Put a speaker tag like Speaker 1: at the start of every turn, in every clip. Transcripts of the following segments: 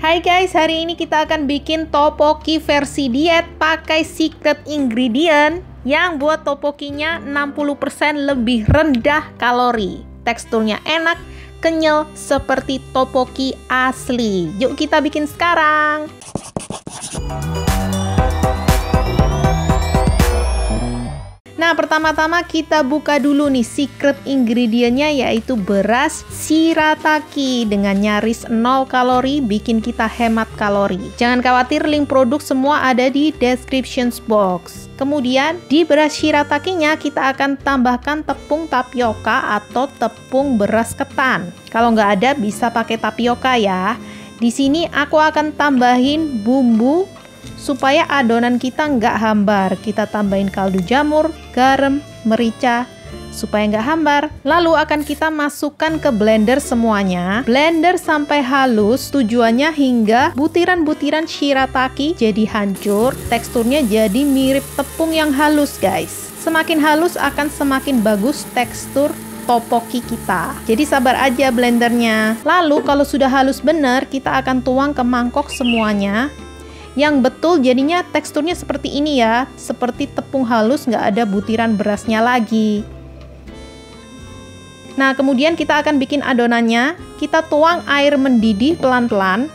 Speaker 1: Hai guys, hari ini kita akan bikin tteokbokki versi diet pakai secret ingredient yang buat tteokbokkinya 60% lebih rendah kalori. Teksturnya enak, kenyal seperti tteokbokki asli. Yuk kita bikin sekarang. Nah, pertama-tama kita buka dulu nih secret ingredientnya, yaitu beras shirataki dengan nyaris 0 kalori, bikin kita hemat kalori. Jangan khawatir, link produk semua ada di description box. Kemudian di beras shiratakinya kita akan tambahkan tepung tapioka atau tepung beras ketan. Kalau nggak ada bisa pakai tapioka ya. Di sini aku akan tambahin bumbu supaya adonan kita nggak hambar. Kita tambahin kaldu jamur, garam, merica supaya nggak hambar. Lalu akan kita masukkan ke blender semuanya. Blender sampai halus, tujuannya hingga butiran-butiran shirataki jadi hancur. Teksturnya jadi mirip tepung yang halus guys. Semakin halus akan semakin bagus tekstur tteokbokki kita. Jadi sabar aja blendernya. Lalu kalau sudah halus bener, kita akan tuang ke mangkok semuanya. Yang betul jadinya teksturnya seperti ini ya, seperti tepung halus, nggak ada butiran berasnya lagi. Nah, kemudian kita akan bikin adonannya. Kita tuang air mendidih pelan-pelan.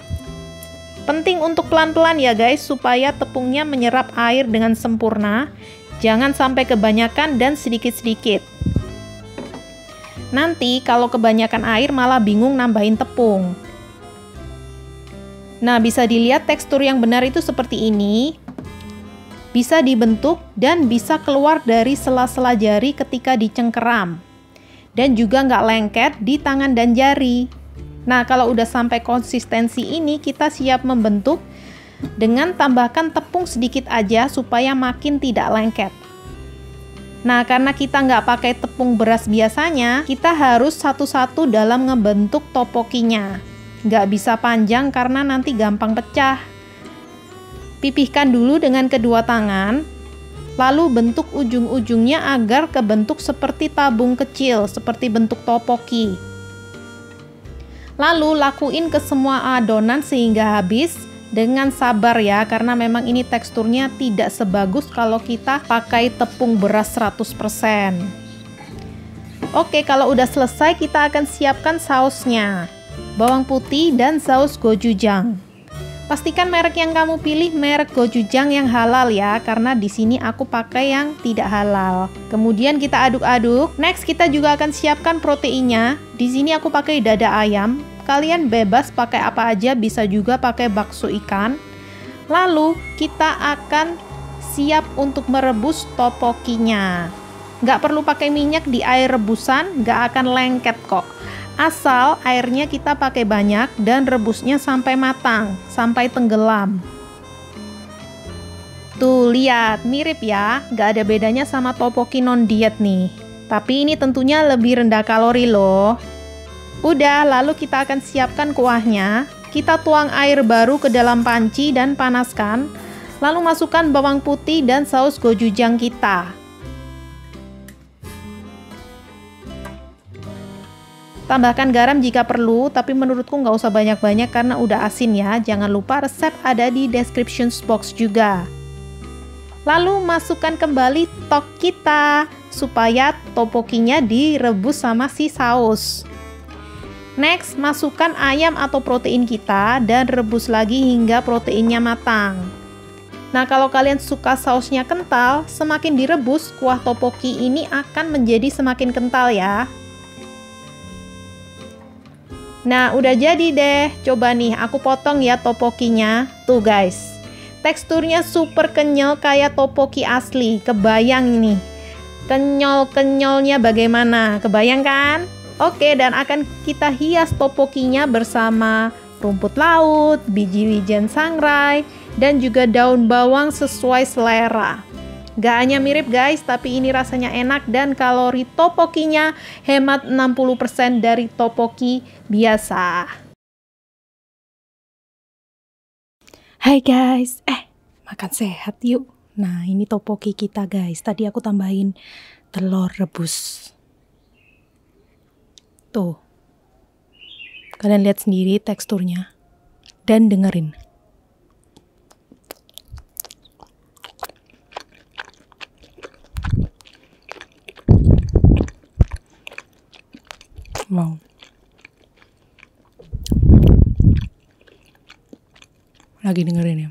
Speaker 1: Penting untuk pelan-pelan ya guys, supaya tepungnya menyerap air dengan sempurna. Jangan sampai kebanyakan dan sedikit-sedikit. Nanti kalau kebanyakan air malah bingung nambahin tepung. Nah, bisa dilihat tekstur yang benar itu seperti ini. Bisa dibentuk dan bisa keluar dari sela-sela jari ketika dicengkeram. Dan juga nggak lengket di tangan dan jari. Nah, kalau udah sampai konsistensi ini, kita siap membentuk dengan tambahkan tepung sedikit aja supaya makin tidak lengket. Nah, karena kita nggak pakai tepung beras biasanya, kita harus satu-satu dalam ngebentuk tteokbokkinya. Nggak bisa panjang karena nanti gampang pecah. Pipihkan dulu dengan kedua tangan, lalu bentuk ujung-ujungnya agar kebentuk seperti tabung kecil, seperti bentuk tteokbokki. Lalu lakuin ke semua adonan sehingga habis. Dengan sabar ya, karena memang ini teksturnya tidak sebagus kalau kita pakai tepung beras 100%. Oke, kalau udah selesai kita akan siapkan sausnya. Bawang putih dan saus gochujang. Pastikan merek yang kamu pilih merek gochujang yang halal ya, karena di sini aku pakai yang tidak halal. Kemudian kita aduk-aduk. Next kita juga akan siapkan proteinnya. Di sini aku pakai dada ayam. Kalian bebas pakai apa aja, bisa juga pakai bakso ikan. Lalu kita akan siap untuk merebus tteokbokkinya. Nggak perlu pakai minyak di air rebusan, nggak akan lengket kok. Asal airnya kita pakai banyak dan rebusnya sampai matang, sampai tenggelam. Tuh lihat, mirip ya, nggak ada bedanya sama tteokbokki non diet nih. Tapi ini tentunya lebih rendah kalori loh. Udah, lalu kita akan siapkan kuahnya. Kita tuang air baru ke dalam panci dan panaskan. Lalu masukkan bawang putih dan saus gochujang kita. Tambahkan garam jika perlu, tapi menurutku nggak usah banyak-banyak karena udah asin ya. Jangan lupa resep ada di description box juga. Lalu masukkan kembali tok kita supaya tteokbokkinya direbus sama si saus. Next, masukkan ayam atau protein kita dan rebus lagi hingga proteinnya matang. Nah, kalau kalian suka sausnya kental, semakin direbus kuah tteokbokki ini akan menjadi semakin kental ya. Nah, udah jadi deh. Coba nih, aku potong ya tteokbokkinya. Tuh guys, teksturnya super kenyal kayak tteokbokki asli. Kebayang nih, kenyal-kenyalnya bagaimana? Kebayang kan? Oke, dan akan kita hias tteokbokkinya bersama rumput laut, biji wijen sangrai, dan juga daun bawang sesuai selera. Gak hanya mirip guys, tapi ini rasanya enak dan kalori tteokbokkinya hemat 60% dari tteokbokki biasa. Hai guys, makan sehat yuk. Nah, ini tteokbokki kita guys. Tadi aku tambahin telur rebus. Tuh. Kalian lihat sendiri teksturnya. dan dengerin. Wow. Lagi dengerin ya.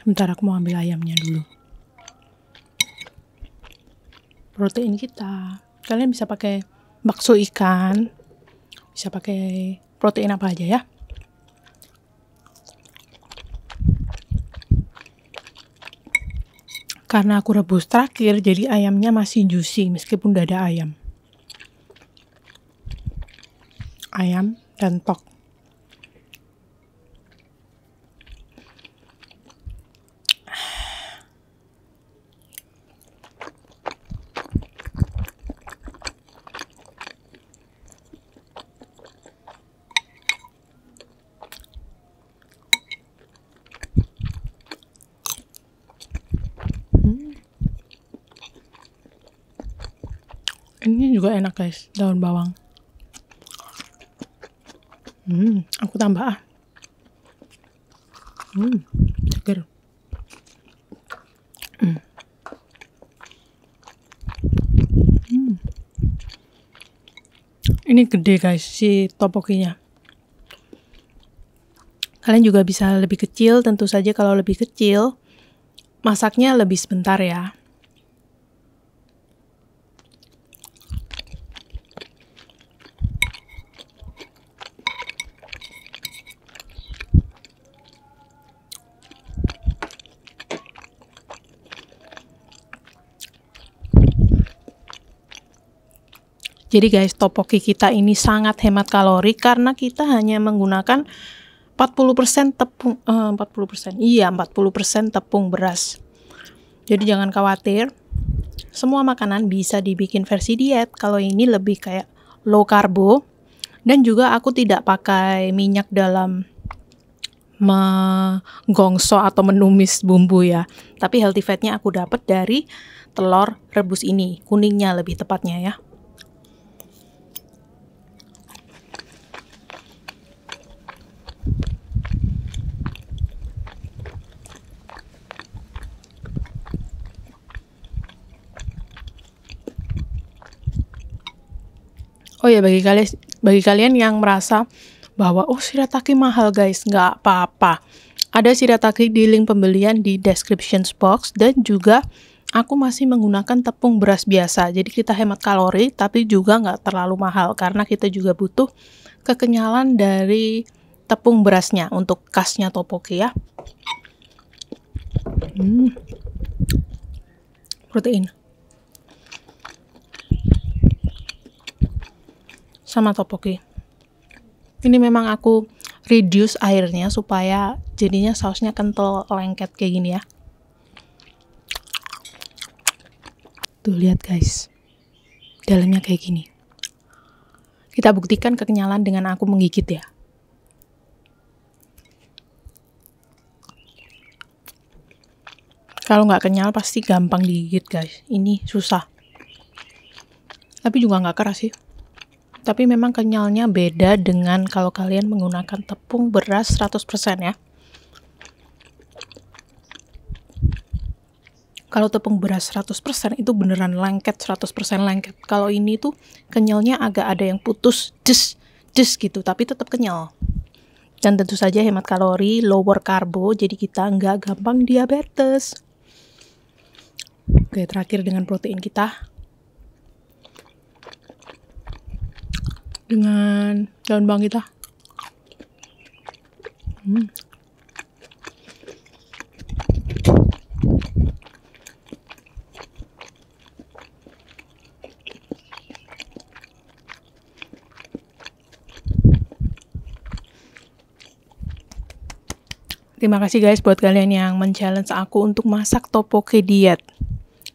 Speaker 1: Bentar, aku mau ambil ayamnya dulu. Protein kita. Kalian bisa pakai bakso ikan. Bisa pakai protein apa aja ya. Karena aku rebus terakhir, jadi ayamnya masih juicy meskipun udah ada ayam. Ayam dan tok. Ini juga enak guys, daun bawang. Aku tambah ah. Seger. Ini gede guys, si topokinya. Kalian juga bisa lebih kecil, tentu saja kalau lebih kecil, masaknya lebih sebentar ya. Jadi guys, topoki kita ini sangat hemat kalori karena kita hanya menggunakan 40% tepung 40%. Iya, 40% tepung beras. Jadi jangan khawatir. Semua makanan bisa dibikin versi diet. Kalau ini lebih kayak low karbo, dan juga aku tidak pakai minyak dalam menggongso atau menumis bumbu ya. Tapi healthy fatnya aku dapat dari telur rebus ini, kuningnya lebih tepatnya ya. Oh ya, bagi kalian yang merasa bahwa shirataki mahal guys, nggak apa-apa. Ada shirataki di link pembelian di description box, dan juga aku masih menggunakan tepung beras biasa. Jadi kita hemat kalori tapi juga nggak terlalu mahal karena kita juga butuh kekenyalan dari tepung berasnya untuk khasnya topoki ya. Protein. Sama topoki. Ini memang aku reduce airnya supaya jadinya sausnya kental lengket kayak gini ya. Tuh lihat guys, dalamnya kayak gini. Kita buktikan kekenyalan dengan aku menggigit ya. Kalau nggak kenyal pasti gampang digigit guys. Ini susah. Tapi juga nggak keras sih. Tapi memang kenyalnya beda dengan kalau kalian menggunakan tepung beras 100% ya. Kalau tepung beras 100% itu beneran lengket, 100% lengket. Kalau ini tuh kenyalnya agak ada yang putus, des gitu, tapi tetap kenyal. Dan tentu saja hemat kalori, lower karbo, jadi kita nggak gampang diabetes. Oke, terakhir dengan protein kita. Dengan daun bawang kita. Terima kasih guys buat kalian yang men-challenge aku untuk masak topoki diet.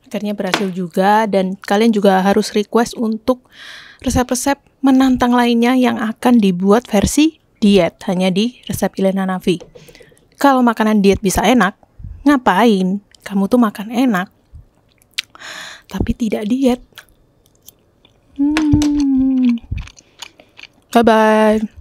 Speaker 1: Akhirnya berhasil juga, dan kalian juga harus request untuk resep-resep menantang lainnya yang akan dibuat versi diet hanya di resep Ilena Navi.
Speaker 2: Kalau makanan diet bisa enak, ngapain kamu tuh makan enak tapi tidak diet? Bye-bye.